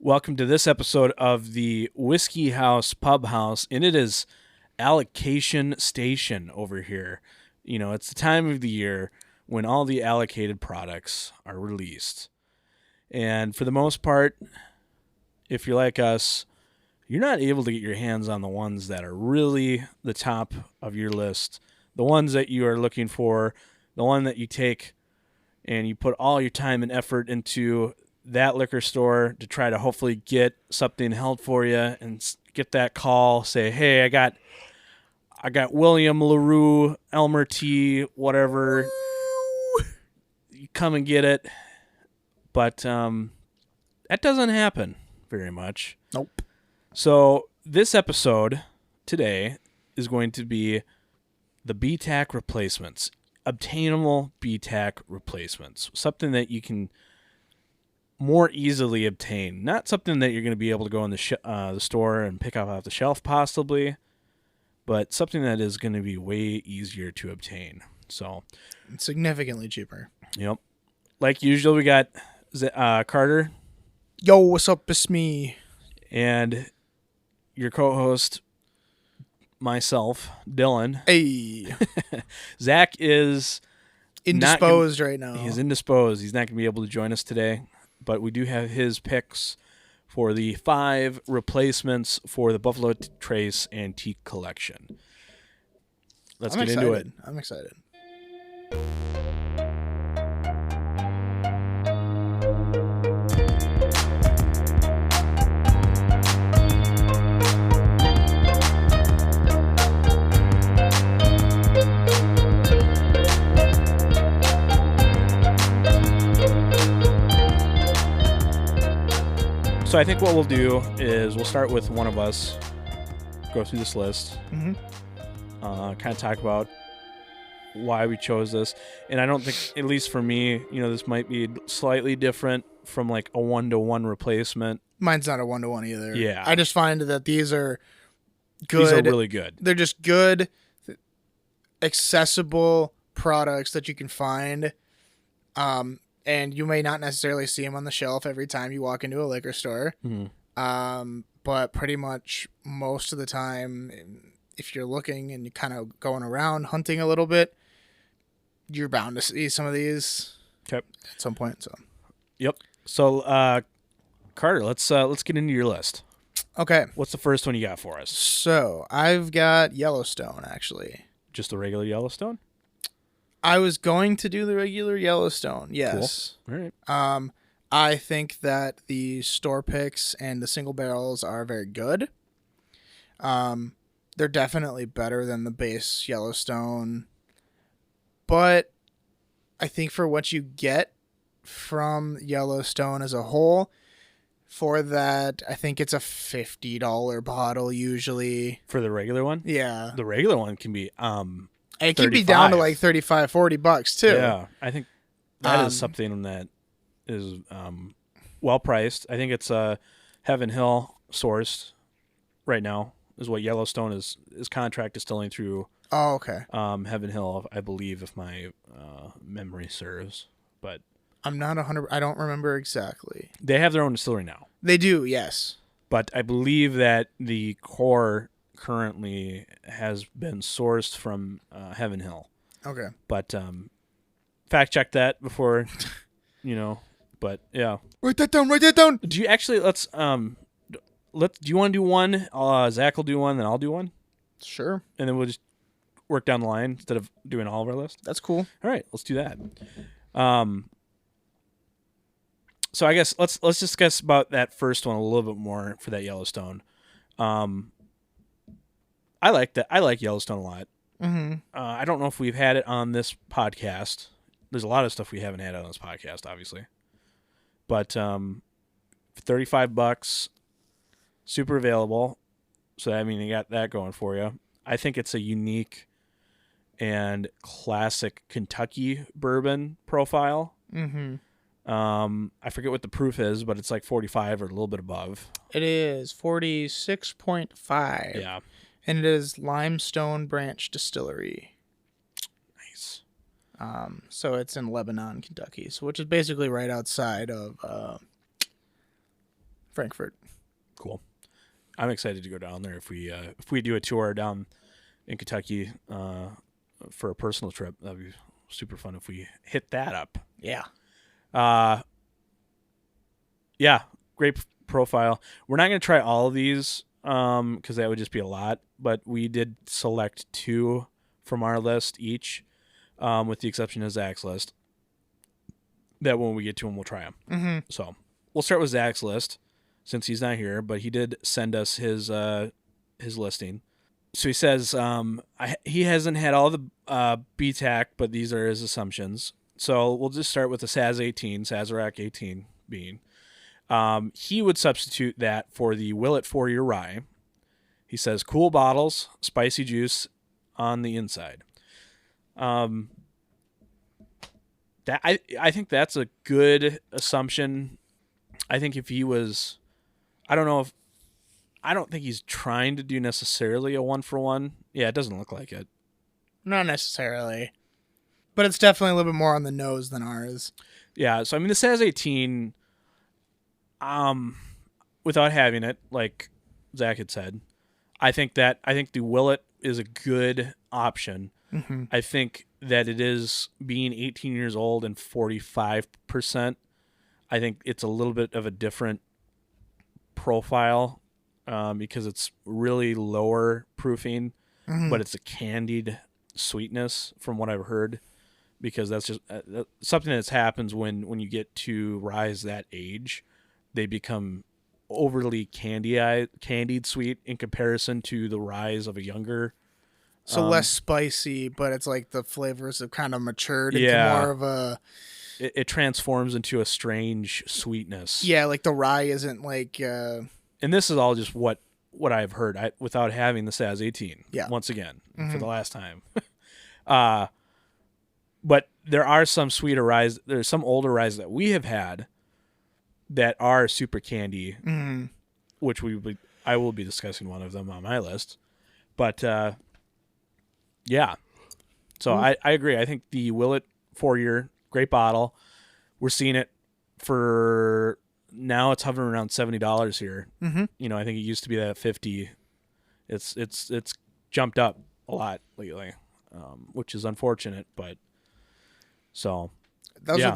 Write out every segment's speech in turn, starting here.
Welcome to this episode of the Whiskey House Pub House, and it is allocation station over here. You know, it's the time of the year when all the allocated products are released. And for the most part, if you're like us, you're not able to get your hands on the ones that are really the top of your list, the ones that you are looking for, the one that you take and you put all your time and effort into that liquor store to try to hopefully get something held for you and get that call, say, hey, I got William, Larue, Elmer T, whatever. You come and get it. But that doesn't happen very much. Nope. So this episode today is going to be the BTAC replacements, obtainable BTAC replacements, something that you can more easily obtain. Not something that you're going to be able to go in the store and pick up off the shelf possibly, but something that is going to be way easier to obtain. So Significantly cheaper. Yep. Like usual, we got Carter. Yo, what's up? It's me. And your co-host, myself, Dylan. Hey. Zach is indisposed right now. He's indisposed. He's not going to be able to join us today. But we do have his picks for the 5 replacements for the Buffalo Trace Antique Collection. Let's get into it. I'm excited. So I think what we'll do is we'll start with one of us, go through this list, kind of talk about why we chose this. And I don't think, at least for me, this might be slightly different from like a 1-to-1 replacement. Mine's not a 1-to-1 either. Yeah. I just find that these are good. These are really good. They're just good, accessible products that you can find. And you may not necessarily see them on the shelf every time you walk into a liquor store. Mm-hmm. But pretty much most of the time, if you're looking and you're kind of going around hunting a little bit, you're bound to see some of these at some point. So, yep. So, Carter, let's get into your list. Okay. What's the first one you got for us? So I've got Yellowstone, actually. Just the regular Yellowstone? I was going to do the regular Yellowstone, yes. Cool. All right. I think that the store picks and the single barrels are very good. They're definitely better than the base Yellowstone. But I think for what you get from Yellowstone as a whole, for that, I think it's a $50 bottle usually. For the regular one? Yeah. The regular one can be... it can be down to like $35-$40 too. Yeah, I think that is something that is well priced. I think it's Heaven Hill sourced right now is what Yellowstone is contract distilling through. Oh, okay. Heaven Hill, I believe, if my memory serves. But I'm not 100. I don't remember exactly. They have their own distillery now. They do, yes. But I believe that the core currently has been sourced from Heaven Hill. Okay. But fact check that before, but yeah. Write that down. Do you actually, do you want to do one? Zach will do one, then I'll do one. Sure. And then we'll just work down the line instead of doing all of our list. That's cool. All right, let's do that. So I guess let's discuss about that first one a little bit more for that Yellowstone. I like that. I like Yellowstone a lot. Mm-hmm. I don't know if we've had it on this podcast. There's a lot of stuff we haven't had on this podcast, obviously. But $35, super available. So, I mean, you got that going for you. I think it's a unique and classic Kentucky bourbon profile. Mm-hmm. I forget what the proof is, but it's like 45 or a little bit above. It is 46.5. Yeah. And it is Limestone Branch Distillery. Nice. So it's in Lebanon, Kentucky, which is basically right outside of Frankfurt. Cool. I'm excited to go down there if we do a tour down in Kentucky for a personal trip. That'd be super fun if we hit that up. Yeah. Yeah, great profile. We're not going to try all of these because that would just be a lot, but we did select 2 from our list each, with the exception of Zach's list. That when we get to them, we'll try them. Mm-hmm. So we'll start with Zach's list since he's not here, but he did send us his listing. So he says he hasn't had all the BTAC, but these are his assumptions. So we'll just start with the Sazerac 18 being. He would substitute that for the Willet 4-year rye. He says cool bottles, spicy juice on the inside. That I think that's a good assumption. I think if he was, I don't think he's trying to do necessarily a 1-for-1. Yeah, it doesn't look like it. Not necessarily. But it's definitely a little bit more on the nose than ours. Yeah, so I mean the Saz 18, without having it, like Zach had said, I think the Willet is a good option. Mm-hmm. I think that it is being 18 years old and 45%. I think it's a little bit of a different profile because it's really lower proofing, but it's a candied sweetness from what I've heard, because that's just something that happens when you get to ryes that age. They become overly candied sweet in comparison to the ryes of a younger. So less spicy, but it's like the flavors have kind of matured into more of a... It transforms into a strange sweetness. Yeah, like the rye isn't like... And this is all just what I've heard without having the Saz 18. Yeah. Once again, for the last time. But there are some sweeter ryes. There's some older ryes that we have had that are super candy, which I will be discussing one of them on my list. But... yeah. So I agree. I think the Willet 4-year, great bottle. We're seeing it for now. It's hovering around $70 here. Mm-hmm. You know, I think it used to be that $50. It's jumped up a lot lately, which is unfortunate. But so those are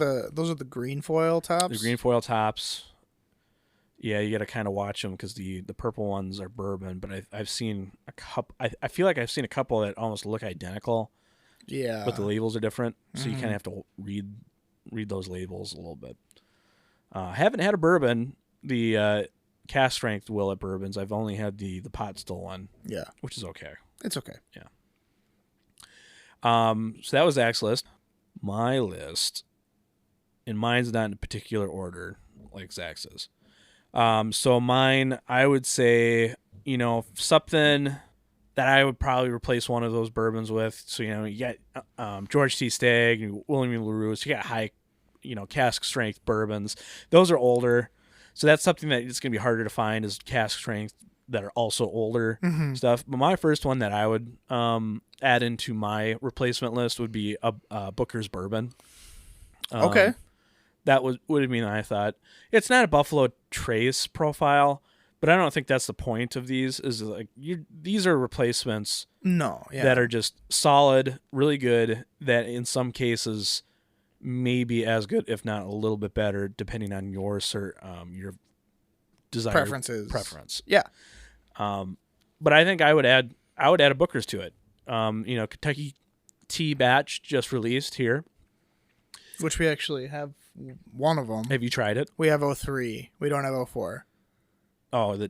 the green foil tops. The green foil tops. Yeah, you got to kind of watch them because the purple ones are bourbon, but I've seen a couple. I feel like I've seen a couple that almost look identical. Yeah, but the labels are different, so you kind of have to read those labels a little bit. I haven't had a bourbon, the cast strength Willet bourbons. I've only had the pot still one. Yeah, which is okay. It's okay. Yeah. So that was Zach's list. My list, and mine's not in a particular order like Zach's is. So mine, I would say, something that I would probably replace one of those bourbons with. So, you got George T. Stagg and William Larue. So you got high, cask strength bourbons. Those are older. So that's something that it's going to be harder to find is cask strength that are also older stuff. But my first one that I would add into my replacement list would be a Booker's bourbon. Okay. That would have been, I thought. It's not a Buffalo Trace profile, but I don't think that's the point of these. Is like these are replacements. No, yeah. That are just solid, really good. That in some cases may be as good, if not a little bit better, depending on your desired preference. Yeah. But I think I would add a Booker's to it. Kentucky Tea batch just released here, which we actually have one of them. Have you tried it? We have 03. We don't have 04. Oh,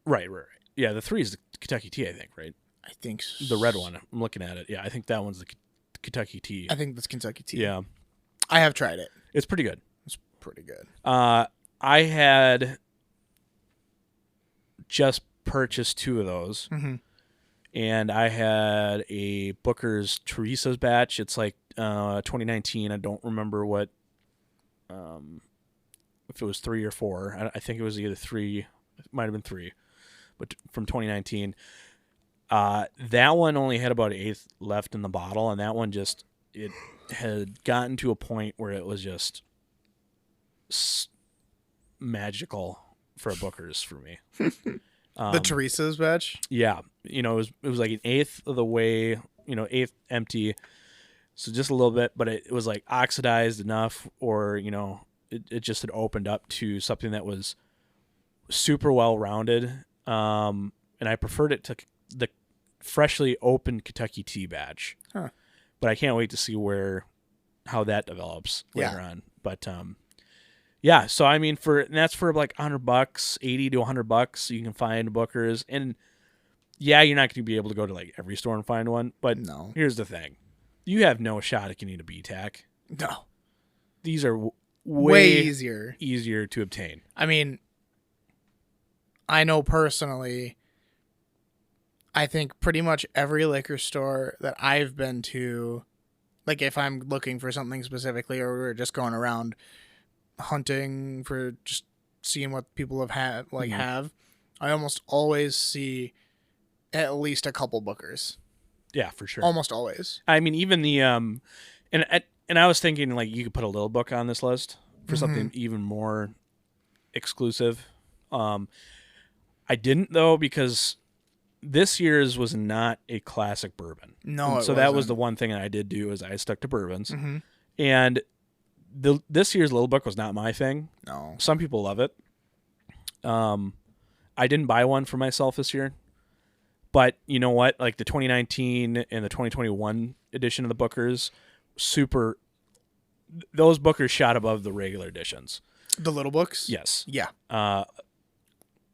right. Yeah, the 3 is the Kentucky Tea, I think, right? I think so. The red one. I'm looking at it. Yeah, I think that one's the Kentucky Tea. I think that's Kentucky Tea. Yeah. I have tried it. It's pretty good. It's pretty good. I had just purchased 2 of those. Mm-hmm. And I had a Booker's Teresa's batch. It's like 2019. I don't remember what, if it was 3 or 4. I think it was either 3. It might have been 3, but from 2019. That one only had about 1/8 left in the bottle, and that one it had gotten to a point where it was just magical. for a Booker's for me. The Teresa's batch? Yeah. You know, it was like an eighth of the way, you know, eighth empty. So just a little bit, but it was like oxidized enough, or, you know, it just had opened up to something that was super well rounded. And I preferred it to the freshly opened Kentucky tea batch. Huh. But I can't wait to see how that develops later Yeah. on. But yeah, so I mean, that's for like $100, $80 to $100. You can find Booker's, and yeah, you're not going to be able to go to like every store and find one. But No. here's the thing: you have no shot at getting a BTAC. No. These are Way easier to obtain. I mean, I know personally, I think pretty much every liquor store that I've been to, like if I'm looking for something specifically, or we're just going around hunting for just seeing what people have I almost always see at least a couple Bookers. Yeah, for sure. Almost always. I mean, even the and I was thinking like you could put a little book on this list for something even more exclusive. I didn't though, because this year's was not a classic bourbon. No, so that was the one thing I did do, is I stuck to bourbons. Mm-hmm. And this year's little book was not my thing. No. Some people love it. I didn't buy one for myself this year. But you know what? Like the 2019 and the 2021 edition of the Bookers, those Bookers shot above the regular editions. The little books? Yes. Yeah.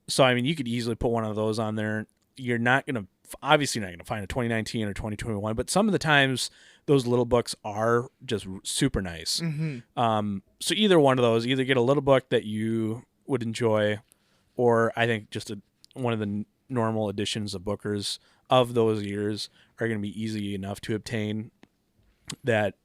So, I mean, you could easily put one of those on there. You're not going to, obviously not going to find a 2019 or 2021, but some of the times those little books are just super nice. Mm-hmm. So either one of those, either get a little book that you would enjoy, or I think just one of the normal editions of Bookers of those years are going to be easy enough to obtain that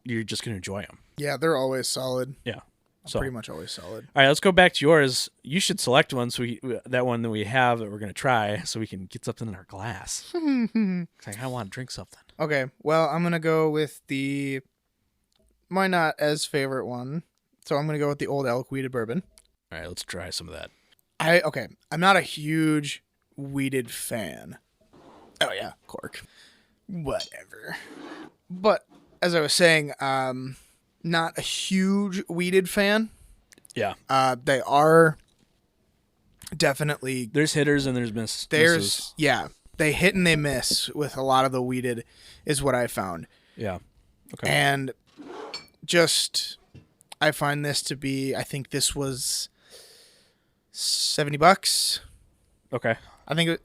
you're just going to enjoy them. Yeah, they're always solid. Yeah. So Pretty much always solid. All right, let's go back to yours. You should select one, so that one that we have that we're going to try, so we can get something in our glass. Like, I want to drink something. Okay, well, I'm going to go with my not as favorite one. So I'm going to go with the Old Elk Wheated Bourbon. All right, let's try some of that. I'm not a huge wheated fan. Oh, yeah, cork. Whatever. But, as I was saying, not a huge wheated fan. Yeah. They are definitely... There's hitters and there's misses. Yeah. They hit and they miss with a lot of the wheated, is what I found. Yeah. Okay. And just, I find this to be, I think this was $70. Okay. I think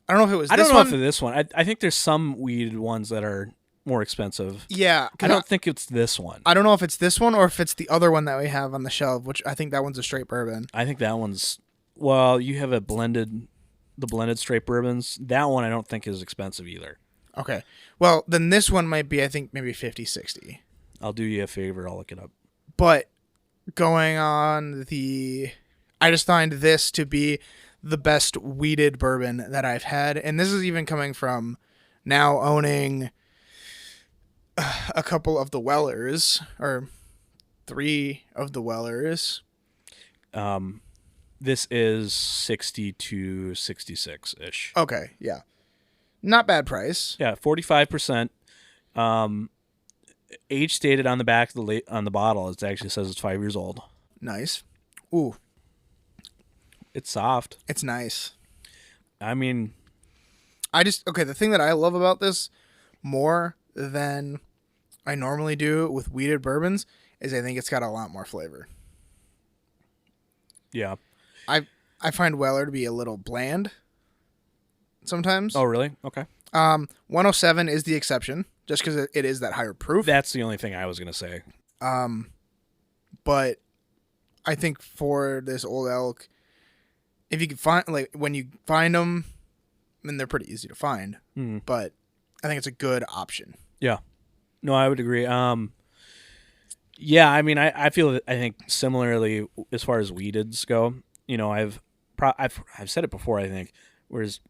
I don't know if it was I this don't know one. if it's this one. I think there's some weeded ones that are more expensive. Yeah. I don't think it's this one. I don't know if it's this one or if it's the other one that we have on the shelf, which I think that one's a straight bourbon. I think that one's... Well, you have the blended straight bourbons. That one I don't think is expensive either. Okay. Well, then this one might be, I think, maybe 50, 60. I'll do you a favor. I'll look it up. But going on I just find this to be the best wheated bourbon that I've had. And this is even coming from now owning a couple of the Wellers, or 3 of the Wellers. This is 60 to 66-ish. Okay, yeah. Not bad price. Yeah, 45%. Age stated on the back of on the bottle. It actually says it's 5 years old. Nice. Ooh. It's soft. It's nice. I mean... the thing that I love about this more than I normally do with wheated bourbons is I think it's got a lot more flavor. Yeah. I find Weller to be a little bland sometimes. Oh, really? Okay. 107 is the exception, just because it is that higher proof. That's the only thing I was going to say. But I think for this Old Elk, if you can find, like, when you find them, I mean, they're pretty easy to find, but I think it's a good option. Yeah. No, I would agree. Yeah, I mean, I think similarly as far as weededs go. You know, I've said it before. I think, whereas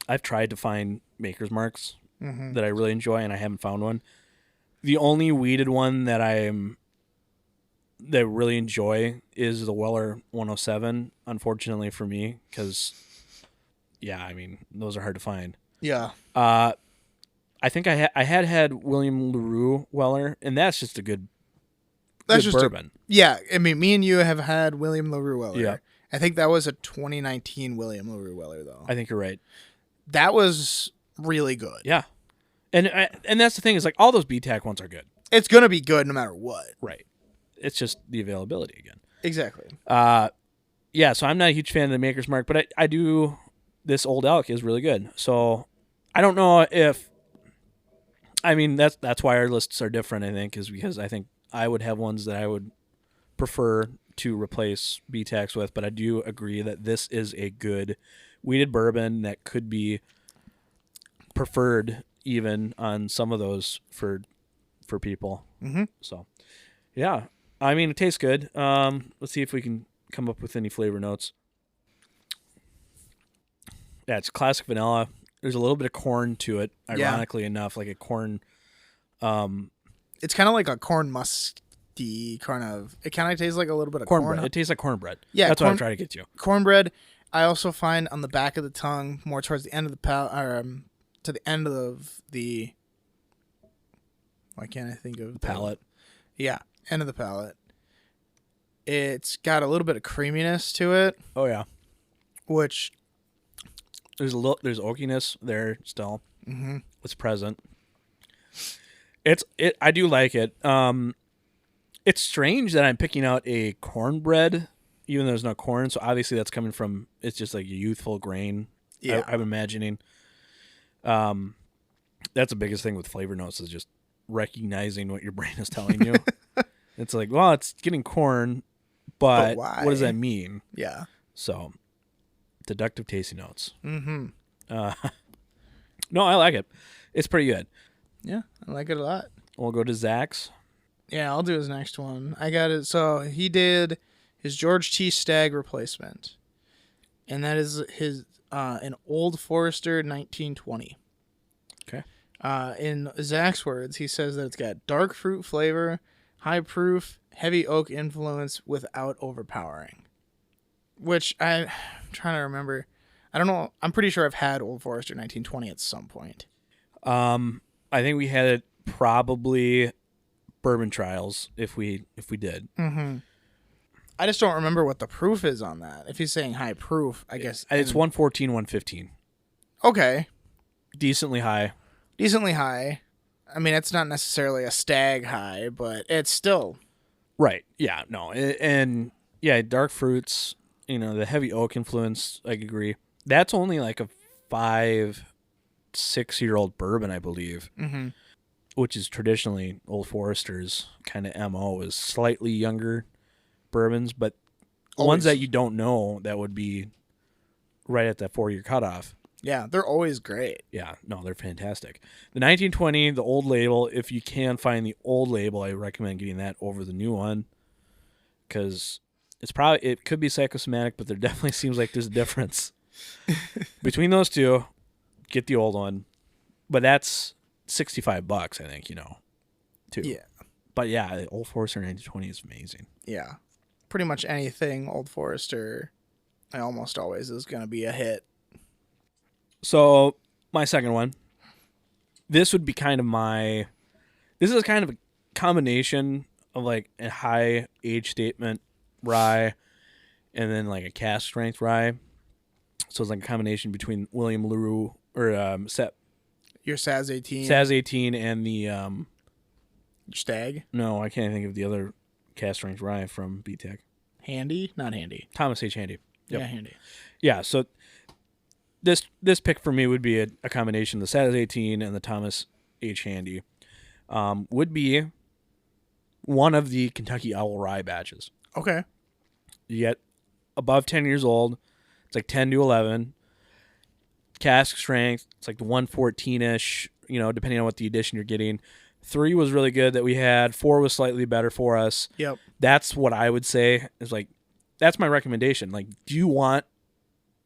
I've tried to find Maker's Marks that I really enjoy, and I haven't found one. The only weeded one that I'm that I really enjoy is the Weller 107. Unfortunately for me, because I mean those are hard to find. Yeah. I think I had William Larue Weller, and that's just a good bourbon. I mean, me and you have had William Larue Weller. Yeah. I think that was a 2019 William Larue Weller, though. I think you're right. That was really good. Yeah, and that's the thing is like all those BTAC ones are good. It's gonna be good no matter what. Right. It's just the availability again. Exactly. Yeah. So I'm not a huge fan of the Maker's Mark, but I do. This Old Elk is really good. So I don't know if. I mean that's why our lists are different. I think is because I think I would have ones that I would prefer to replace BTACs with, but I do agree that this is a good wheated bourbon that could be preferred even on some of those for people. Mm-hmm. So, yeah, I mean it tastes good. Let's see if we can come up with any flavor notes. Yeah, it's classic vanilla. There's a little bit of corn to it, ironically enough, like a corn. It's kind of like a corn musty kind of. It kind of tastes like a little bit of cornbread. It tastes like cornbread. Yeah, that's what I'm trying to get to. Cornbread. I also find on the back of the tongue, more towards the end of the to the end of the. Why can't I think of the palate? Yeah, end of the palate. It's got a little bit of creaminess to it. Oh yeah, which there's oakiness there still. Mm-hmm. It's present. I do like it. It's strange that I'm picking out a cornbread, even though there's no corn. So obviously that's coming from, it's just like a youthful grain. Yeah. I'm imagining. That's the biggest thing with flavor notes is just recognizing what your brain is telling you. It's like, well, it's getting corn, but why? What does that mean? Yeah. So deductive tasting notes. Mm-hmm. No, I like it. It's pretty good. Yeah, I like it a lot. We'll go to Zach's. Yeah, I'll do his next one. I got it. So he did his George T. Stagg replacement, and that is his an Old Forester 1920. Okay. In Zach's words, he says that it's got dark fruit flavor, high proof, heavy oak influence without overpowering. Which I'm trying to remember. I don't know. I'm pretty sure I've had Old Forester 1920 at some point. I think we had it probably bourbon trials if we did. Mm-hmm. I just don't remember what the proof is on that. If he's saying high proof, I guess it's 114, 115. Okay, decently high. Decently high. I mean, it's not necessarily a Stagg high, but it's still right. Yeah, no, and yeah, dark fruits. You know, the heavy oak influence. I agree. That's only like a 5-6-year-old bourbon, I believe, mm-hmm. which is traditionally Old Forester's kind of MO is slightly younger bourbons, but ones that you don't know that would be right at that 4-year cutoff. Yeah, they're always great. Yeah, no, they're fantastic. The 1920, the old label, if you can find the old label, I recommend getting that over the new one because it could be psychosomatic, but there definitely seems like there's a difference. Between those two, get the old one. But that's $65, I think, too. Yeah. But yeah, the Old Forester 1920 is amazing. Yeah. Pretty much anything Old Forester, almost always is going to be a hit. So, my second one. This would be kind of this is kind of a combination of like a high age statement rye and then like a cask strength rye. So it's like a combination between William Larue or your Saz 18. Saz 18 and the Stagg? No, I can't think of the other cask strength rye from BTAC. Handy? Not Handy. Thomas H. Handy. Yep. Yeah, Handy. Yeah, so this pick for me would be a combination of the Saz 18 and the Thomas H. Handy. Would be one of the Kentucky Owl Rye batches. Okay. You get above 10 years old. It's like 10 to 11. Cask strength, it's like the 114-ish, depending on what the edition you're getting. 3 was really good that we had. 4 was slightly better for us. Yep. That's what I would say is like, that's my recommendation. Like, do you want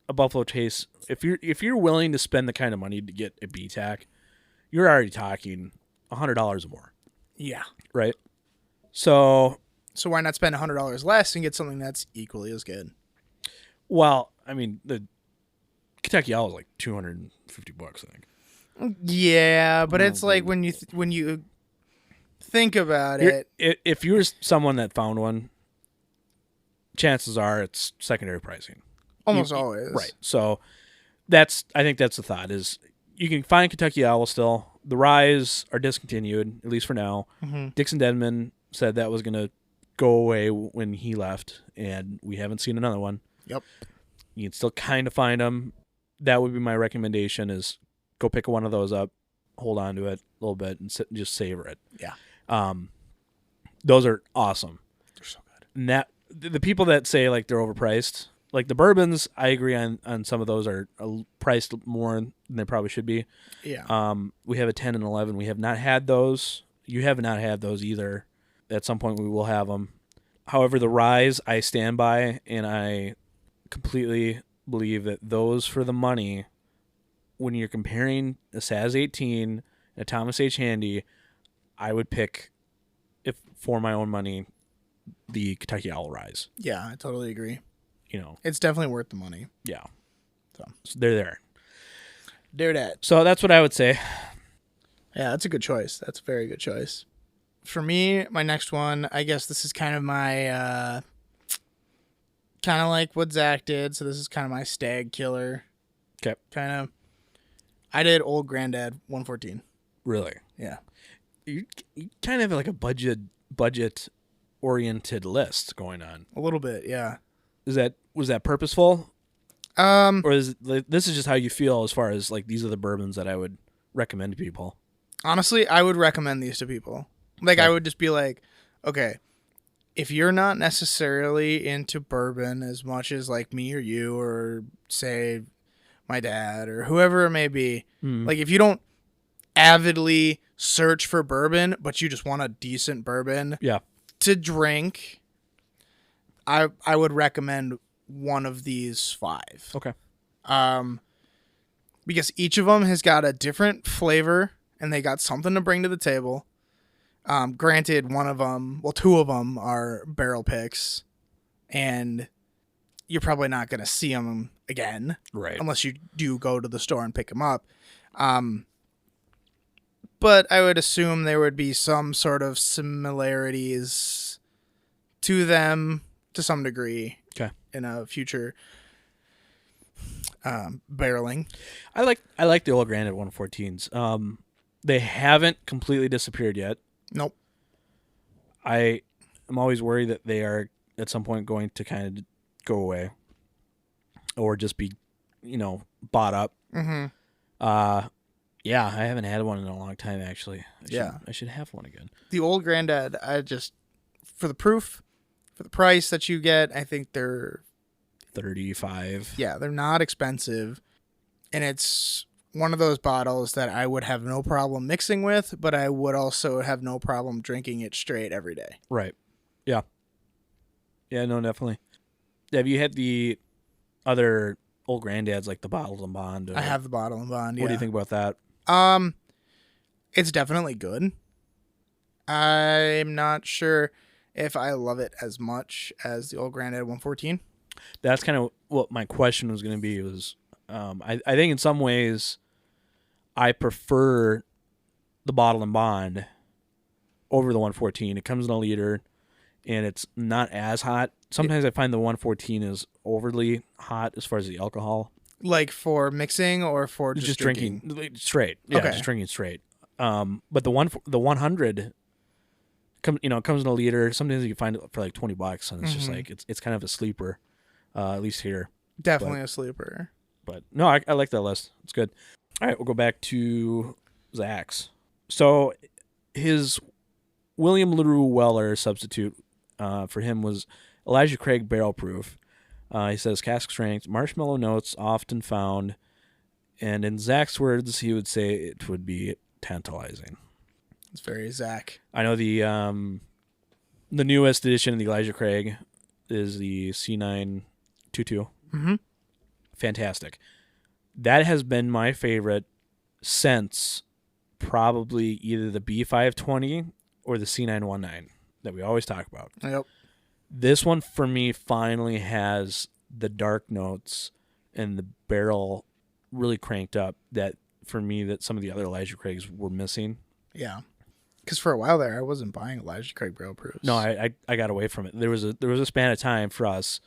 a Buffalo Trace? If you're willing to spend the kind of money to get a BTAC, you're already talking $100 or more. Yeah. Right? So So why not spend $100 less and get something that's equally as good? Well, I mean, the Kentucky Owl is like $250, I think. Yeah, but it's like when you think about it. If you're someone that found one, chances are it's secondary pricing. Almost always. Right. So I think that's the thought is you can find Kentucky Owl still. The ryes are discontinued, at least for now. Mm-hmm. Dixon Denman said that was going to go away when he left, and we haven't seen another one. Yep. You can still kind of find them. That would be my recommendation is go pick one of those up, hold on to it a little bit, and just savor it. Yeah. Those are awesome. They're so good. And the people that say like they're overpriced, like the bourbons, I agree on some of those are priced more than they probably should be. Yeah. We have a 10 and 11. We have not had those. You have not had those either. At some point we will have them. However, the ryes I stand by, and I completely believe that those for the money, when you're comparing a Saz 18 and a Thomas H. Handy, I would pick, if for my own money, the Kentucky Owl Ryes. Yeah, I totally agree. You know, it's definitely worth the money. Yeah. So they're there. They're that. So that's what I would say. Yeah, that's a good choice. That's a very good choice. For me, my next one, I guess this is kind of my, kind of like what Zach did. So this is kind of my Stagg killer. Okay. Kind of. I did Old Granddad 114. Really? Yeah. You kind of have like a budget oriented list going on. A little bit, yeah. Was that purposeful? Or this is just how you feel as far as like these are the bourbons that I would recommend to people? Honestly, I would recommend these to people. Like, okay. I would just be like, okay, if you're not necessarily into bourbon as much as like me or you or say my dad or whoever it may be, like if you don't avidly search for bourbon, but you just want a decent bourbon to drink, I would recommend one of these 5. Okay. Because each of them has got a different flavor and they got something to bring to the table. Granted, one of them, well, 2 of them are barrel picks, and you're probably not going to see them again, right? Unless you do go to the store and pick them up. But I would assume there would be some sort of similarities to them to some degree. Okay. In a future barreling. I like the Old Granddad 114s. They haven't completely disappeared yet. Nope. I am always worried that they are at some point going to kind of go away or just be, bought up. Mm-hmm. Yeah, I haven't had one in a long time, actually. I should have one again. The Old Granddad, for the proof, for the price that you get, I think they're $35. Yeah, they're not expensive. And it's one of those bottles that I would have no problem mixing with, but I would also have no problem drinking it straight every day. Right. Yeah. Yeah, no, definitely. Have you had the other Old Granddads, like the Bottled and Bond? I have the Bottled and Bond, yeah. What do you think about that? It's definitely good. I'm not sure if I love it as much as the Old Granddad 114. That's kind of what my question was going to be. I think in some ways I prefer the Bottled and Bond over the 114. It comes in a liter, and it's not as hot. Sometimes I find the 114 is overly hot as far as the alcohol. Like for mixing or for just drinking straight? Yeah, okay. Just drinking straight. But the 100 comes in a liter. Sometimes you can find it for like $20, and it's just like it's kind of a sleeper, at least here. Definitely a sleeper. But no, I like that list. It's good. All right, we'll go back to Zach's. So his William LaRue Weller substitute for him was Elijah Craig Barrel Proof. He says cask strength, marshmallow notes often found, and in Zach's words, he would say it would be tantalizing. It's very Zach. I know the newest edition of the Elijah Craig is the C922. Mm-hmm. Fantastic. That has been my favorite since probably either the B520 or the C919. that we always talk about. Yep. This one for me finally has the dark notes and the barrel really cranked up that for me that some of the other Elijah Craigs were missing. Yeah. Because for a while there, I wasn't buying Elijah Craig barrel proofs. No, I got away from it. There was a span of time for us.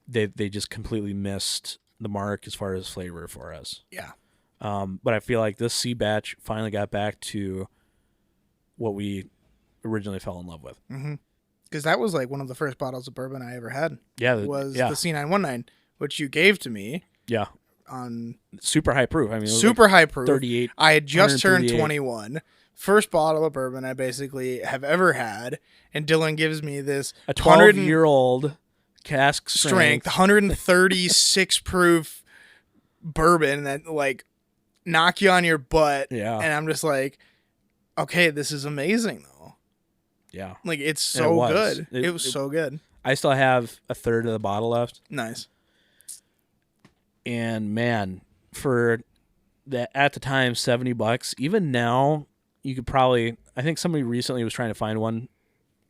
They just completely missed the mark as far as flavor for us. Yeah. But I feel like this C batch finally got back to what we originally fell in love with. Mm-hmm. Because that was like one of the first bottles of bourbon I ever had. Yeah, was the C919, which you gave to me. Yeah. On super high proof. I mean, super high proof. 38. I had just turned 21. First bottle of bourbon I basically have ever had, and Dylan gives me this a 12-year-old cask strength 136 proof bourbon that like knock you on your butt. Yeah, and I'm just like, okay, this is amazing though. Yeah, like it's so good. It was so good. I still have a third of the bottle left. Nice. And man, for that at the time, $70. Even now, you could probably. I think somebody recently was trying to find one.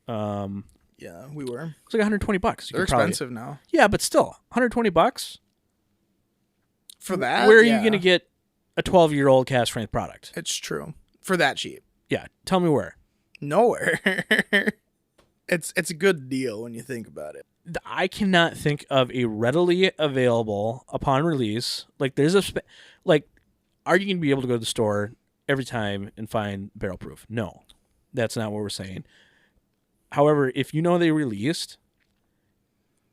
Yeah, we were. It's like $120. They're expensive now. Yeah, but still, $120 for that. Where are you going to get a 12-year-old cask strength product? It's true. For that cheap. Yeah, tell me where. Nowhere. It's a good deal when you think about it. I cannot think of a readily available upon release. Like there's a are you going to be able to go to the store every time and find barrel proof? No, that's not what we're saying. However, if you know they released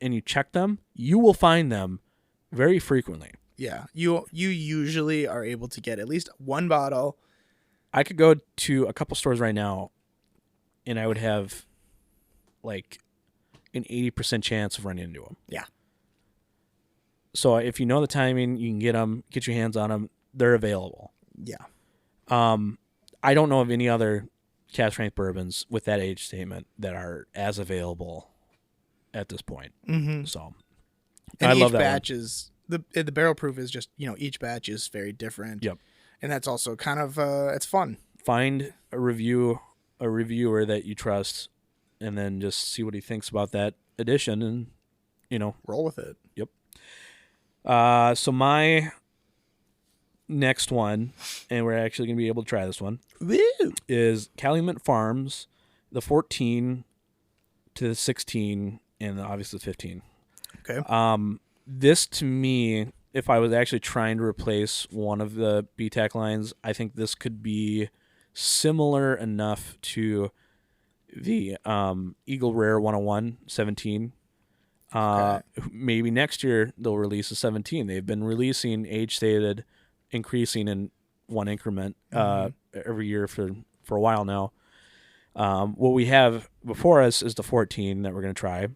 and you check them, you will find them very frequently. Yeah, you usually are able to get at least one bottle. I could go to a couple stores right now, and I would have like an 80% chance of running into them. Yeah. So if you know the timing, you can get your hands on them. They're available. Yeah. I don't know of any other cask strength bourbons with that age statement that are as available at this point. Mm-hmm. So, and I each love that batch one. is the barrel proof is just each batch is very different. Yep. And that's also kind of it's fun. Find a reviewer that you trust, and then just see what he thinks about that edition, and roll with it. Yep. So my next one, and we're actually going to be able to try this one, Woo! is Calumet Farms, the 14 to the 16, and obviously the 15. Okay. This to me, if I was actually trying to replace one of the BTAC lines, I think this could be similar enough to the Eagle Rare 101 17. Okay. Maybe next year they'll release a 17. They've been releasing age stated, increasing in one increment every year for a while now. What we have before us is the 14 that we're going to try,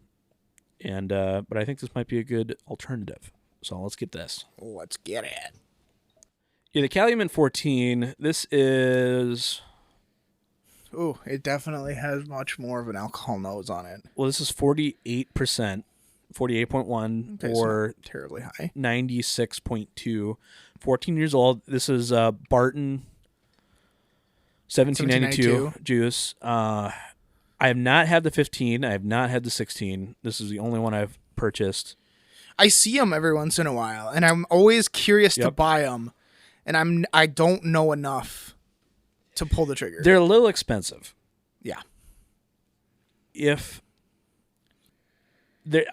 and but I think this might be a good alternative. So let's get this. Let's get it. Yeah, the Calumet 14. This is. Ooh, it definitely has much more of an alcohol nose on it. Well, this is 48%, 48.1, Okay, or so terribly high. 96.2. 14 years old. This is Barton 1792 juice. I have not had the 15. I have not had the 16. This is the only one I've purchased. I see them every once in a while, and I'm always curious to buy them, and I don't know enough to pull the trigger. They're a little expensive. Yeah.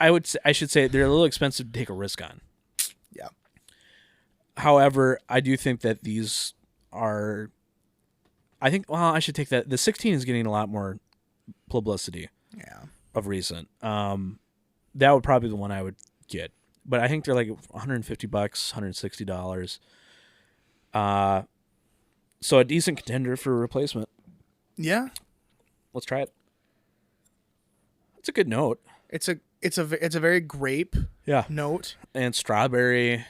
I should say they're a little expensive to take a risk on. Yeah. However, I do think that these are. I should take that. The 16 is getting a lot more publicity. Yeah. Of recent. That would probably be the one I would get, but I think they're like $150, $160. So a decent contender for a replacement. Yeah. Let's try it. It's a good note. It's a very grape note. And strawberry.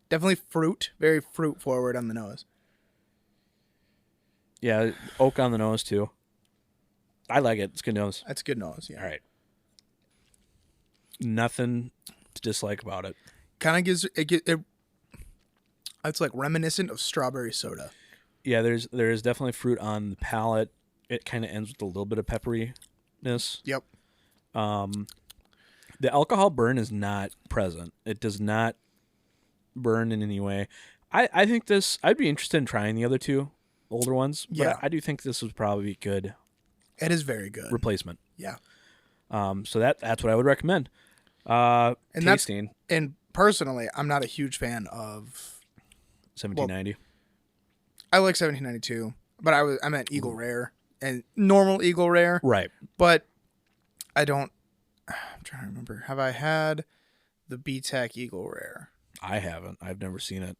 Definitely fruit. Very fruit forward on the nose. Yeah, oak on the nose too. I like it. It's good nose. That's good nose, yeah. All right. Nothing to dislike about it. Kind of gives it. It's like reminiscent of strawberry soda. Yeah, there is definitely fruit on the palate. it kind of ends with a little bit of pepperiness. Yep. The alcohol burn is not present. It does not burn in any way. I think this, I'd be interested in trying the other two older ones, but Yeah. I do think this would probably be good It is very good. replacement. Yeah. So that's what I would recommend. And Tasting and personally, I'm not a huge fan of 1790. I like 1792, but I meant Eagle Rare and normal Eagle Rare. Right. But I don't. I'm trying to remember. Have I had the BTAC Eagle Rare? I haven't. I've never seen it.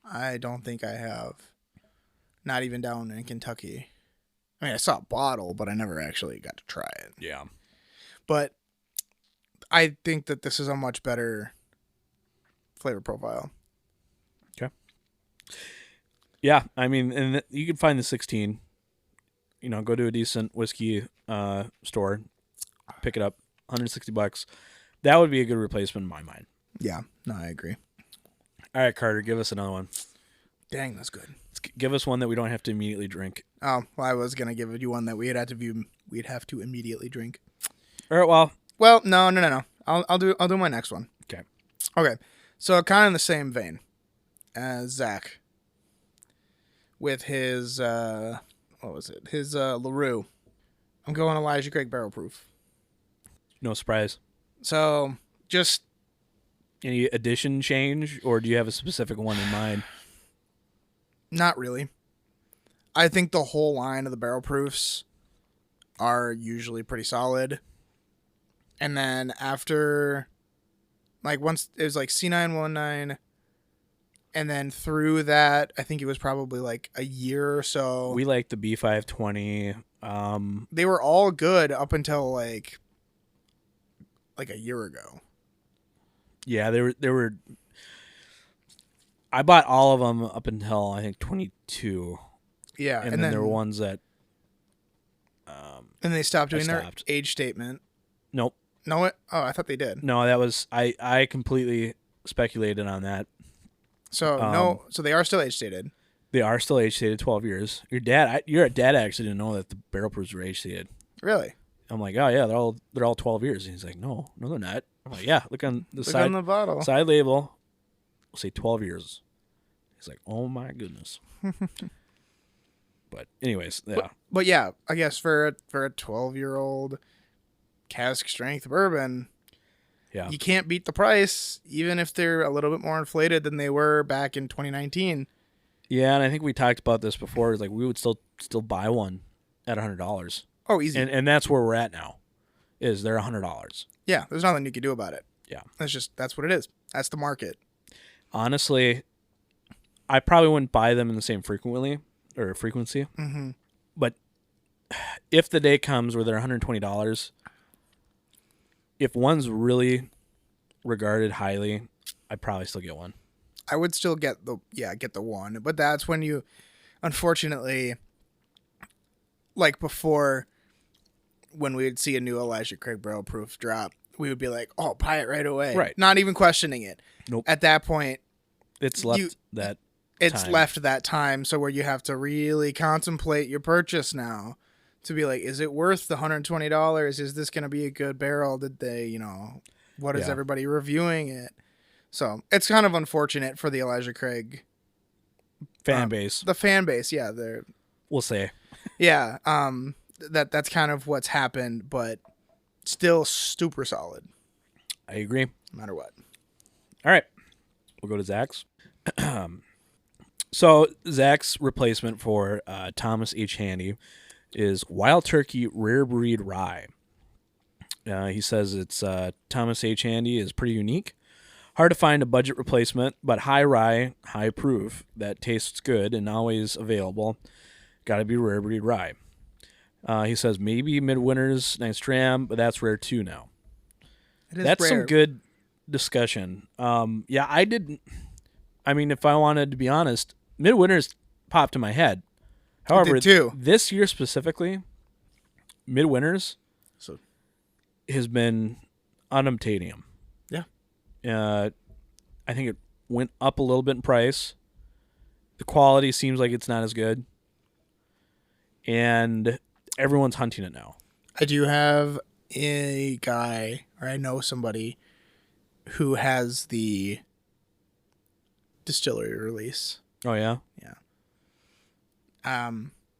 I don't think I have. Not even down in Kentucky. I mean, I saw a bottle, but I never actually got to try it. Yeah. But I think that this is a much better flavor profile. Okay. Yeah, I mean, and you can find the 16. You know, go to a decent whiskey store, pick it up, $160. That would be a good replacement in my mind. Yeah, no, I agree. All right, Carter, give us another one. Dang, that's good. Give us one that we don't have to immediately drink. Oh, well, I was gonna give you one that we'd have to immediately drink. All right, well. Well, no. I'll do my next one. Okay. So kind of in the same vein as Zach with his what was it? His Larue. I'm going Elijah Craig Barrel Proof. No surprise. So just Any addition change, or do you have a specific one in mind? not really. I think the whole line of the barrel proofs are usually pretty solid. And then after, like, once it was like C919, and then through that, I think it was probably like a year or so. We like the B520. They were all good up until like a year ago. Yeah, they were. I bought all of them up until I think 22. Yeah, and then there were ones that. And they stopped doing their stopped. age statement. Nope. No, I thought they did. No, that was I completely speculated on that. So no, so they are still age stated. They are still age stated 12 years. Your dad actually didn't know that the barrel proofs were age stated. Really? I'm like, oh yeah, they're all 12 years. And he's like, no, they're not. I'm like, yeah, look on the Look on the bottle. side label. We'll say 12 years. He's like, oh my goodness. But anyways, yeah. But yeah, I guess for a 12-year-old cask strength bourbon, Yeah. you can't beat the price, even if they're a little bit more inflated than they were back in 2019. Yeah, and I think we talked about this before. It's like we would still buy one at $100. Oh, easy. And that's where we're at now. Is they're $100. Yeah, there's nothing you can do about it. Yeah. That's what it is. That's the market. Honestly, I probably wouldn't buy them in the same frequency. Mm-hmm. But if the day comes where they're $120, if one's really regarded highly, I'd probably still get one. I would still get the one, but that's when you, unfortunately, like before, when we would see a new Elijah Craig Barrel Proof drop, we would be like, "Oh, buy it right away!" Right. Not even questioning it. Nope. At that point, It's left that time, so where you have to really contemplate your purchase now, to be like, is it worth the $120? Is this going to be a good barrel? Did they, what is everybody reviewing it? So it's kind of unfortunate for the Elijah Craig fan base. The fan base, yeah, We'll say. Yeah, that's kind of what's happened, but still super solid. I agree. No matter what. All right. We'll go to Zach's. So Zach's replacement for Thomas H. Handy is Wild Turkey Rare Breed Rye. He says it's Thomas H. Handy is pretty unique. Hard to find a budget replacement, but high rye, high proof that tastes good and always available. Got to be Rare Breed Rye. He says maybe Midwinter's Nice Dram, but that's rare too now. That's rare. Some good discussion. Yeah, I didn't. I mean, if I wanted to be honest, Midwinter's popped in my head. However, this year specifically, Midwinter's has been unobtainium. Yeah. I think it went up a little bit in price. The quality seems like it's not as good. and everyone's hunting it now. I do have a guy, or I know somebody who has the distillery release. Oh yeah, Yeah.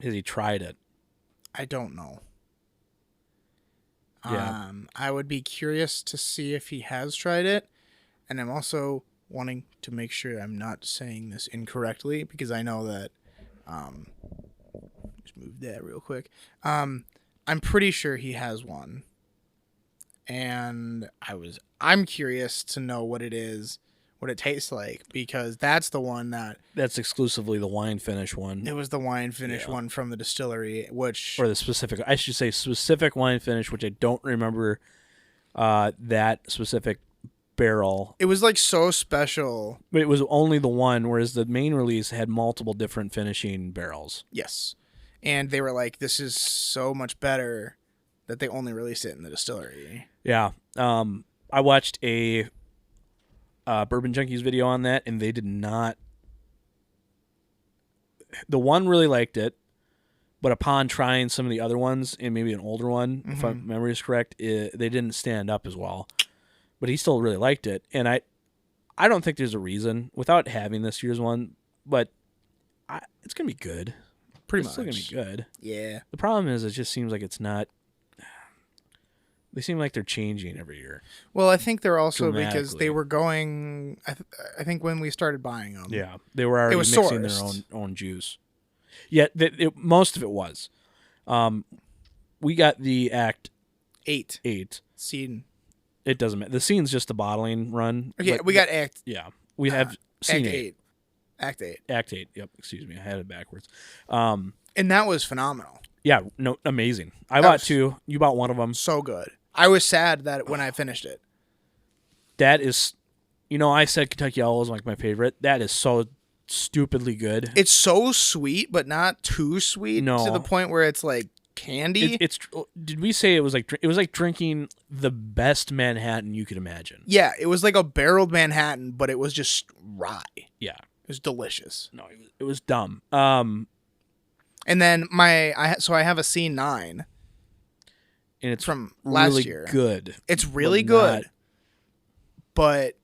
has he tried it? I don't know. Yeah. I would be curious to see if he has tried it, and I'm also wanting to make sure I'm not saying this incorrectly because I know that. Just move that real quick. I'm pretty sure he has one, and I'm curious to know what it is, what it tastes like, because that's the one That's exclusively the wine finish one. it was the wine finish one from the distillery, which Or the specific, I should say specific wine finish, which I don't remember that specific barrel. it was like so special. But it was only the one, whereas the main release had multiple different finishing barrels. Yes. And they were like, this is so much better that they only released it in the distillery. Yeah. I watched a Bourbon Junkies video on that, and they did not. The one really liked it, but upon trying some of the other ones, and maybe an older one, if my memory is correct, they didn't stand up as well. But he still really liked it, and I don't think there's a reason without having this year's one, but it's gonna be good. Pretty It's much. still gonna be good. Yeah. The problem is, it just seems like it's not. They seem like they're changing every year. Well, I think they're also because Dramatically. they were going. I think when we started buying them. Yeah, they were already was mixing sourced. their own juice. Yeah, most of it was. We got the Act 8 8. scene. It doesn't matter. The scene's just the bottling run. Okay, but we got Act. Yeah, we have scene Act 8. 8. Act 8. Act 8. Yep. Excuse me, I had it backwards. And that was phenomenal. Yeah. No. Amazing. I That bought was- 2. You bought one of them. So good. I was sad that when I finished it. That is, I said Kentucky Owl was like my favorite. That is so stupidly good. It's so sweet, but not too sweet No. to the point where it's like candy. Did we say it was like drinking the best Manhattan you could imagine? Yeah, it was like a barreled Manhattan, but it was just rye. Yeah. It was delicious. No, it was dumb. And then I have a C9 And it's from really last year. good. It's really but good. not- But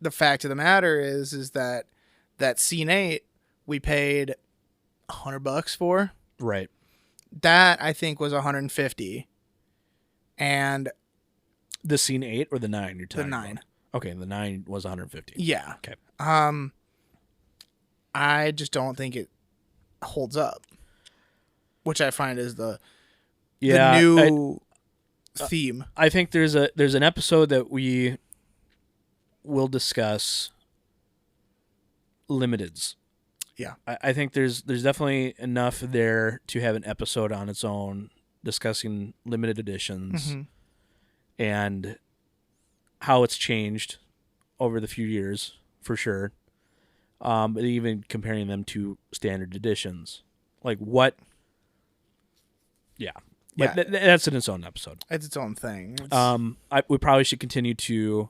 the fact of the matter is that C8 we paid $100 for. Right. That I think was $150. And The scene 8 or the 9 you're talking the 9. about? Okay, the 9 was 150. Yeah. Okay. I just don't think it holds up. Which I find is the new theme. I think there's an episode that we will discuss limiteds. Yeah. I think there's definitely enough there to have an episode on its own discussing limited editions and how it's changed over the few years, for sure. But even comparing them to standard editions. Like what? Yeah. Yeah. But that's in its own episode. It's its own thing. We probably should continue to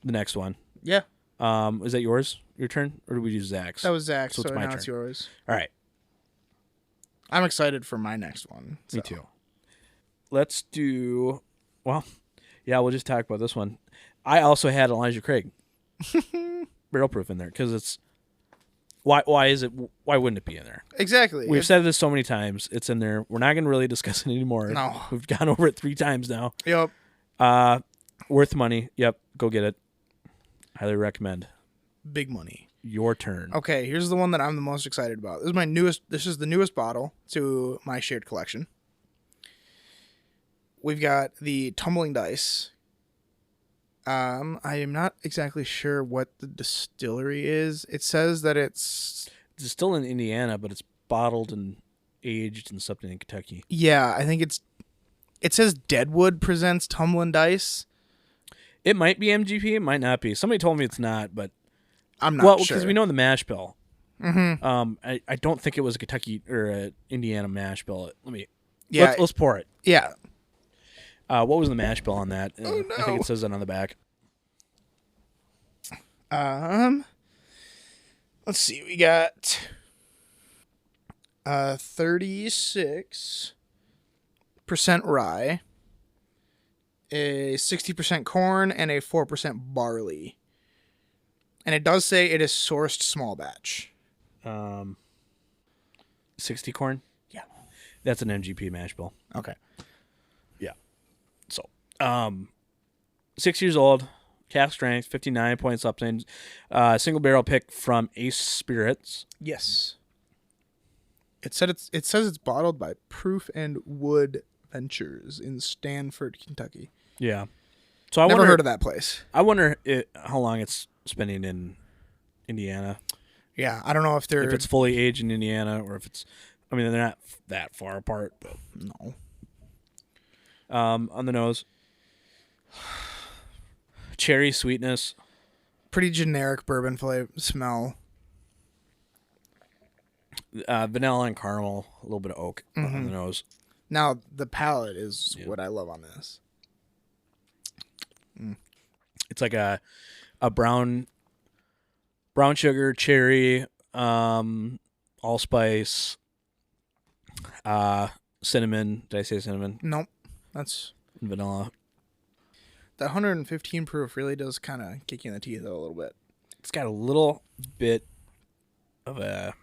the next one. Yeah. Is that yours? Your turn? Or do we do Zach's? That was Zach, So so, it's my now it's turn. yours. All right. I'm excited for my next one. Me so. too. Let's do... Well, yeah, we'll just talk about this one. I also had Elijah Craig barrel proof in there because it's... Why wouldn't it be in there? Exactly. We've said this so many times. It's in there. We're not going to really discuss it anymore. No. We've gone over it 3 times now. Yep. Worth money. Yep. Go get it. Highly recommend. Big money. Your turn. Okay, here's the one that I'm the most excited about. This is my newest. This is the newest bottle to my shared collection. We've got the Tumbling Dice. I am not exactly sure what the distillery is. It says that it's still in Indiana, but it's bottled and aged and something in Kentucky. Yeah, I think it says Deadwood presents Tumbling Dice. It might be MGP. It might not be. Somebody told me it's not, but I'm not sure. because we know the mash bill. Mm-hmm. I don't think it was a Kentucky or a Indiana mash bill. Let's pour it. Yeah. What was the mash bill on that? Oh, no. I think it says that on the back. Let's see. We got 36% rye, a 60% corn, and a 4% barley. And it does say it is sourced small batch. 60 corn. Yeah. That's an MGP mash bill. Okay. Yeah. So, 6 years old, cask strength, 59 point something, single barrel pick from Ace Spirits. Yes. It says it's bottled by Proof and Wood Ventures in Stanford, Kentucky. Yeah. So I Never wonder, heard of that place. I wonder how long it's spending in Indiana. Yeah, I don't know if If it's fully aged in Indiana or if it's, I mean, they're not that far apart, but no. On the nose, cherry sweetness. Pretty generic bourbon flavor smell. Vanilla and caramel, a little bit of oak on the nose. Now, the palate is what I love on this. It's like a brown sugar, cherry, allspice, cinnamon. Did I say cinnamon? Nope. That's Vanilla. the 115 proof really does kind of kick you in the teeth a little bit. It's got a little bit of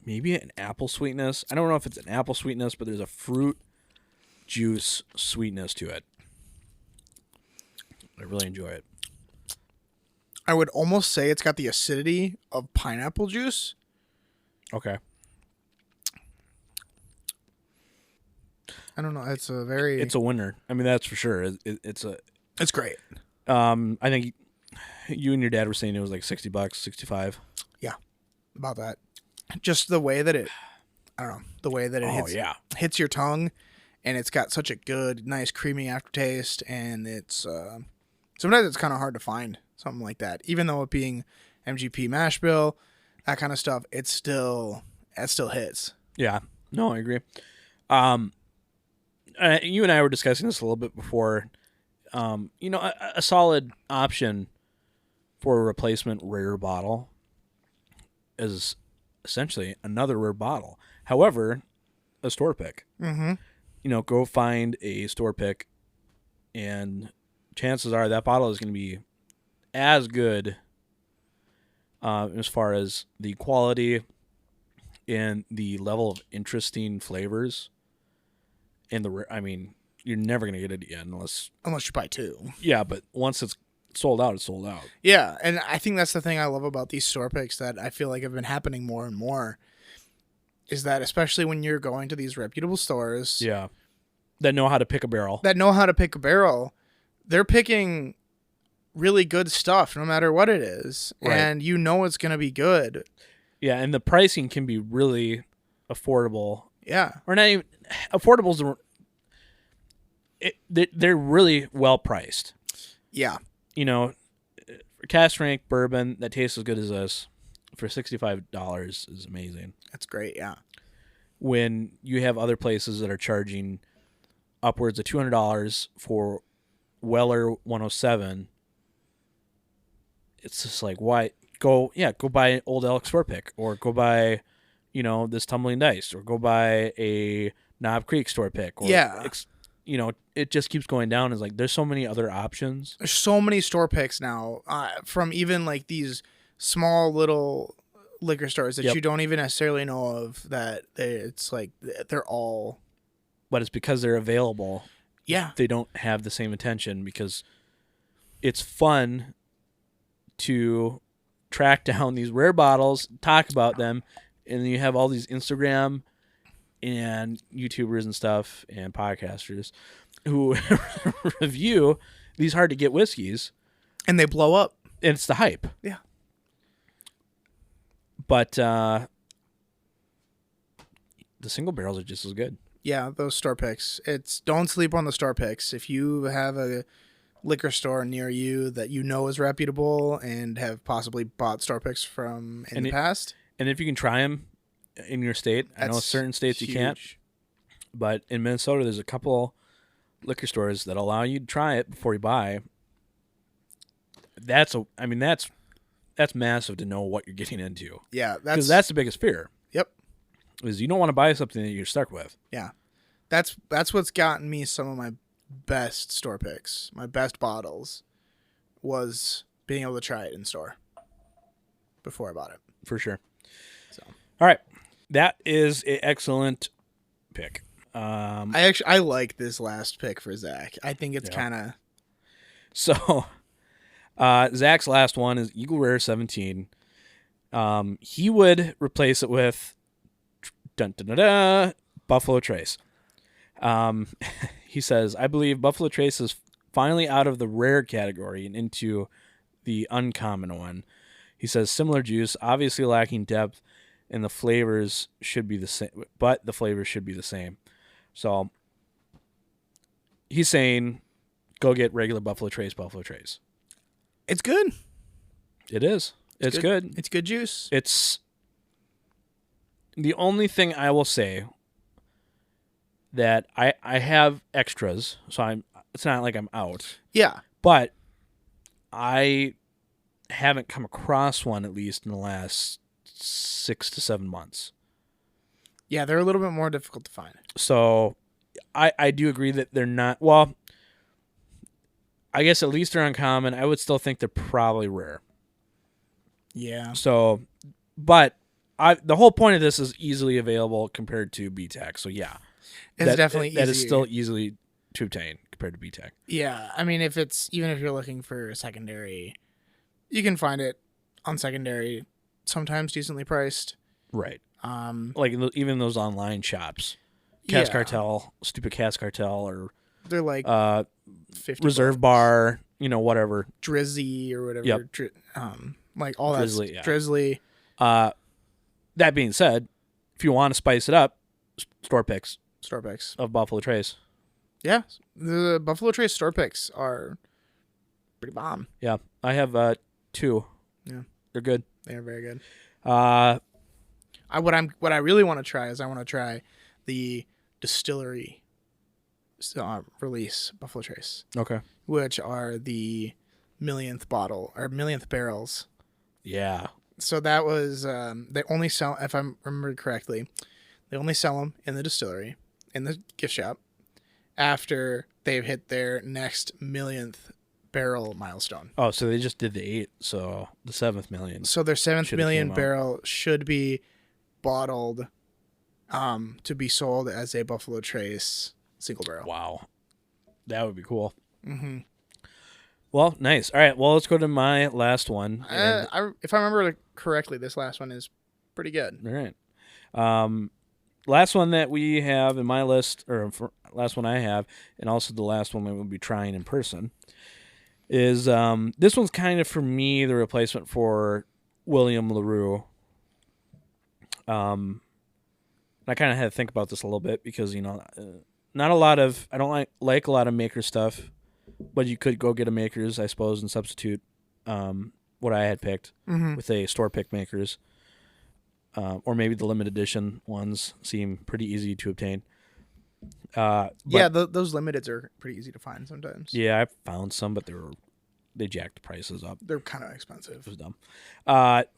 maybe an apple sweetness. I don't know if it's an apple sweetness, but there's a fruit juice sweetness to it. I really enjoy it. I would almost say it's got the acidity of pineapple juice. Okay. I don't know. It's a winner. I mean, that's for sure. It's great. I think you and your dad were saying it was like $60, 65. Yeah, about that. Just the way that it, I don't know, the way that it hits your tongue, and it's got such a good, nice, creamy aftertaste, and it's sometimes it's kind of hard to find something like that. Even though it being MGP mash bill, that kind of stuff, it still hits. Yeah, no, I agree. You and I were discussing this a little bit before. A solid option for a replacement rare bottle is essentially another rare bottle. However, a store pick. Mm-hmm. Go find a store pick, and chances are that bottle is going to be as good as far as the quality and the level of interesting flavors. And you're never going to get it again unless you buy two. Yeah, but once it's sold out, it's sold out. Yeah, and I think that's the thing I love about these store picks that I feel like have been happening more and more, is that especially when you're going to these reputable stores, that know how to pick a barrel, they're picking really good stuff no matter what it is, right. And it's going to be good. Yeah, and the pricing can be really affordable. Yeah, or not even affordable. They're really well priced. Yeah. Cask strength bourbon that tastes as good as this for $65 is amazing. That's great, yeah. When you have other places that are charging upwards of $200 for Weller 107, it's just like, why? Go buy Old Elk Store Pick, or go buy, this Tumbling Dice, or go buy a Knob Creek Store Pick. Or it just keeps going down. It's like there's so many other options. There's so many store picks now, from even like these small little liquor stores that you don't even necessarily know of, that it's like they're all. But it's because they're available. Yeah. They don't have the same attention, because it's fun to track down these rare bottles, talk about them, and then you have all these Instagram and YouTubers and stuff and podcasters who review these hard to get whiskeys, and they blow up. And it's the hype. Yeah. But the single barrels are just as good. Yeah, those store picks. Don't sleep on the store picks. If you have a liquor store near you that is reputable and have possibly bought store picks from in the past, and if you can try them in your state, I know certain states you can't, but in Minnesota there's a couple liquor stores that allow you to try it before you buy. That's massive to know what you're getting into. Yeah, because that's the biggest fear. Yep. is you don't want to buy something that you're stuck with. Yeah. That's what's gotten me some of my best store picks. My best bottles was being able to try it in store before I bought it. For sure. So, all right. That is an excellent pick. I like this last pick for Zach. I think it's kind of... So, Zach's last one is Eagle Rare 17. He would replace it with Buffalo Trace. He says, I believe Buffalo Trace is finally out of the rare category and into the uncommon one. He says, similar juice, obviously lacking depth, and the flavors should be the same, but the flavors should be the same. So he's saying, go get regular Buffalo Trace. It's good. It is. It's good. It's good juice. It's the only thing I will say that I have extras, so it's not like I'm out. Yeah. But I haven't come across one, at least in the last 6 to 7 months. Yeah, they're a little bit more difficult to find. So I do agree that they're not, well, I guess at least they're uncommon. I would still think they're probably rare. Yeah. So, but the whole point of this is easily available compared to BTAC. So yeah, it's definitely that is still easily to obtain compared to BTAC. Yeah, I mean, even if you're looking for a secondary, you can find it on secondary, sometimes decently priced. Right. Like even those online shops, Cask Cartel, stupid Cask Cartel, or they're like 50 Reserve Bar, whatever, Drizzy or whatever. Yep. Like all Drizzly, that Drizzly. That being said, if you want to spice it up, store picks of Buffalo Trace. Yeah, the Buffalo Trace store picks are pretty bomb. Yeah, I have 2. Yeah, they're good. They are very good. What I really want to try is the distillery release Buffalo Trace. Okay. Which are the millionth barrels. Yeah. So that was they only sell, if I remember correctly, they only sell them in the distillery, in the gift shop, after they've hit their next millionth barrel milestone. Oh, so they just did the 8, so the 7th million. So their 7th million barrel should be bottled to be sold as a Buffalo Trace single barrel. Wow. That would be cool. Mm-hmm. Well, nice. All right, well, let's go to my last one. If I remember correctly, this last one is pretty good. All right. Last one that we have in my list, or last one I have, and also the last one that we'll be trying in person, is this one's kind of, for me, the replacement for William Larue. I kind of had to think about this a little bit because, not a lot of, I don't like a lot of maker stuff, but you could go get a maker's, I suppose, and substitute what I had picked with a store pick maker's. Or maybe the limited edition ones seem pretty easy to obtain. Those limiteds are pretty easy to find sometimes. Yeah, I found some, but they jacked the prices up. They're kind of expensive. It was dumb.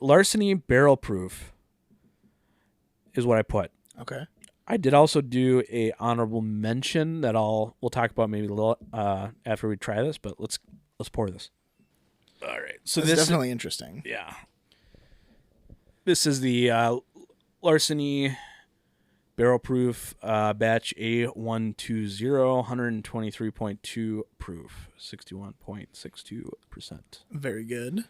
Larceny Barrel Proof is what I put. Okay. I did also do a honorable mention that we'll talk about maybe a little after we try this, but let's pour this. All right. So this is definitely interesting. Yeah. This is the Larceny Barrel Proof Batch A120, 123.2 proof, 61.62%. Very good.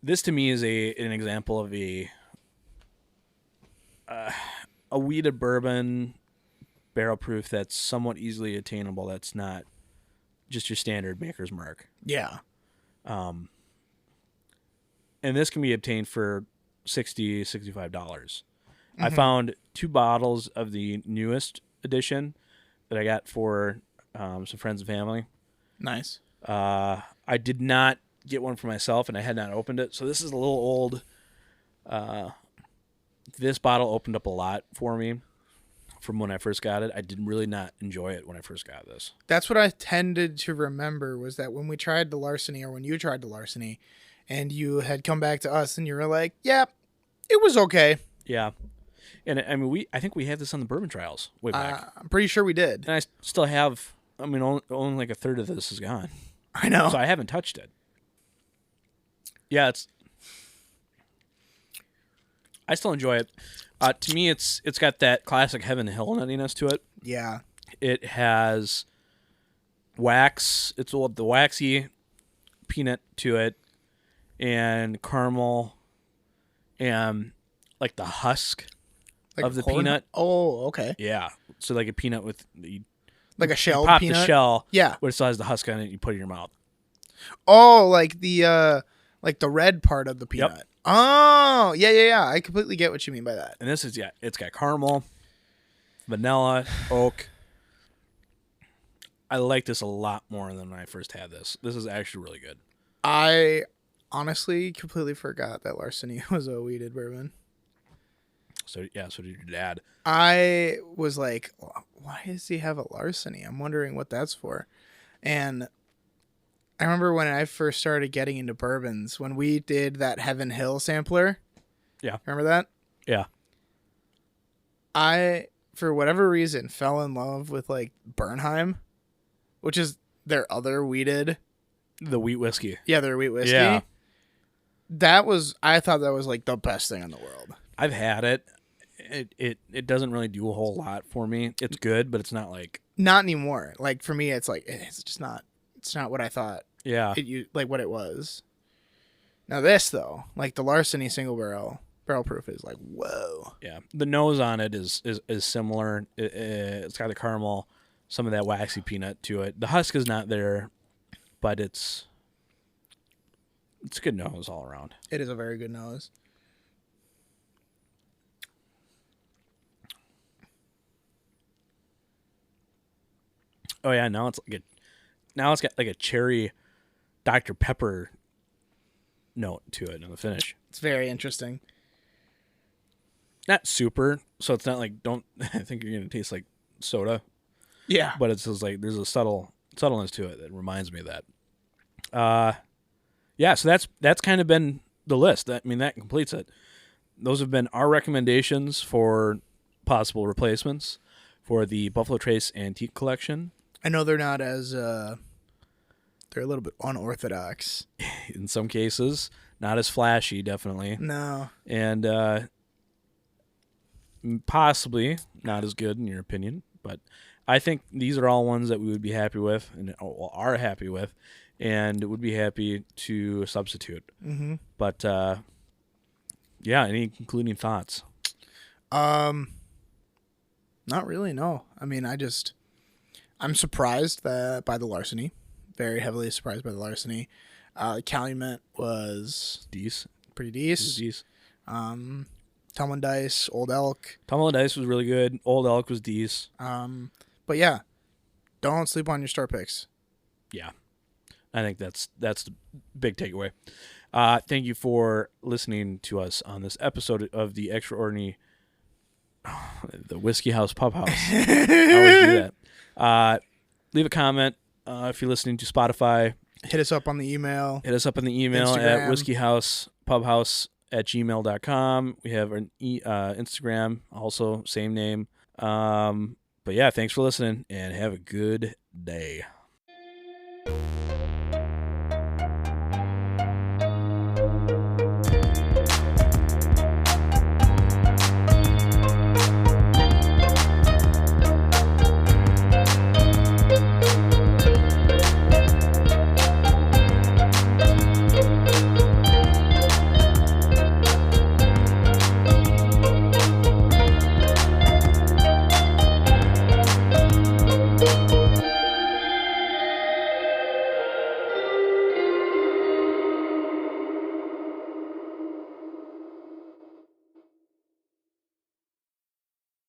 This to me is an example of a wheated bourbon barrel proof that's somewhat easily attainable. That's not just your standard Maker's Mark. Yeah. And this can be obtained for $60, $65. Mm-hmm. I found 2 bottles of the newest edition that I got for some friends and family. Nice. I did not get one for myself, and I had not opened it. So this is a little old. This bottle opened up a lot for me from when I first got it. I did really not enjoy it when I first got this. That's what I tended to remember, was that when we tried the Larceny, or when you tried the Larceny, and you had come back to us and you were like, yep, It was okay. Yeah. And I mean, I think we had this on the bourbon trials way back. I'm pretty sure we did. And I still have, I mean, only like a third of this is gone. I know. So I haven't touched it. Yeah, I still enjoy it. To me, it's got that classic Heaven Hill nuttiness to it. Yeah. It has wax. It's the waxy peanut to it, and caramel, and like the husk of the peanut. Oh, okay. Yeah. So like a peanut with like a shell pop peanut? the shell. Yeah. But it still has the husk on it. And you put it in your mouth. Oh, like the red part of the peanut. Yep. Oh, yeah. I completely get what you mean by that. And this is it's got caramel, vanilla, oak. I like this a lot more than when I first had this. This is actually really good. I honestly completely forgot that Larceny was a wheated bourbon. So did your dad. I was like, why does he have a Larceny? I'm wondering what that's for. And I remember when I first started getting into bourbons, when we did that Heaven Hill sampler. Yeah. Remember that? Yeah. I, for whatever reason, fell in love with like Bernheim, which is their other wheated. The wheat whiskey. Yeah, their wheat whiskey. Yeah. I thought that was like the best thing in the world. I've had it. It doesn't really do a whole lot for me. It's good, but it's not like. Not anymore. Like for me, it's like, it's just not. It's not what I thought. Yeah. Like what it was. Now this though, like the Larceny single barrel proof is like, whoa. Yeah. The nose on it is similar. It's got the caramel, some of that waxy peanut to it. The husk is not there, but it's a good nose all around. It is a very good nose. Oh yeah, now it's got like a cherry Dr. Pepper note to it in the finish. It's very interesting. Not super, so it's not like I think you're gonna taste like soda. Yeah. But it's just like there's a subtleness to it that reminds me of that. Yeah, so that's kind of been the list. I mean, that completes it. Those have been our recommendations for possible replacements for the Buffalo Trace Antique Collection. I know they're not as they're a little bit unorthodox. In some cases, not as flashy, definitely. No. And possibly not as good in your opinion, but I think these are all ones that we would be happy with and are happy with, and would be happy to substitute. Mm-hmm. But yeah, any concluding thoughts? Not really. No. I mean, I'm surprised by the Larceny. Very heavily surprised by the Larceny. Calumet was pretty decent. Tumlin Dice, Old Elk. Tumlin Dice was really good. Old Elk was decent. But yeah, don't sleep on your store picks. Yeah, I think that's the big takeaway. Thank you for listening to us on this episode of the Extraordinary, the Whiskey House Pub House. I always do that. Leave a comment if you're listening to Spotify. Hit us up on the email. Instagram. At whiskeyhousepubhouse@gmail.com. We have an Instagram, also same name. But yeah, thanks for listening and have a good day.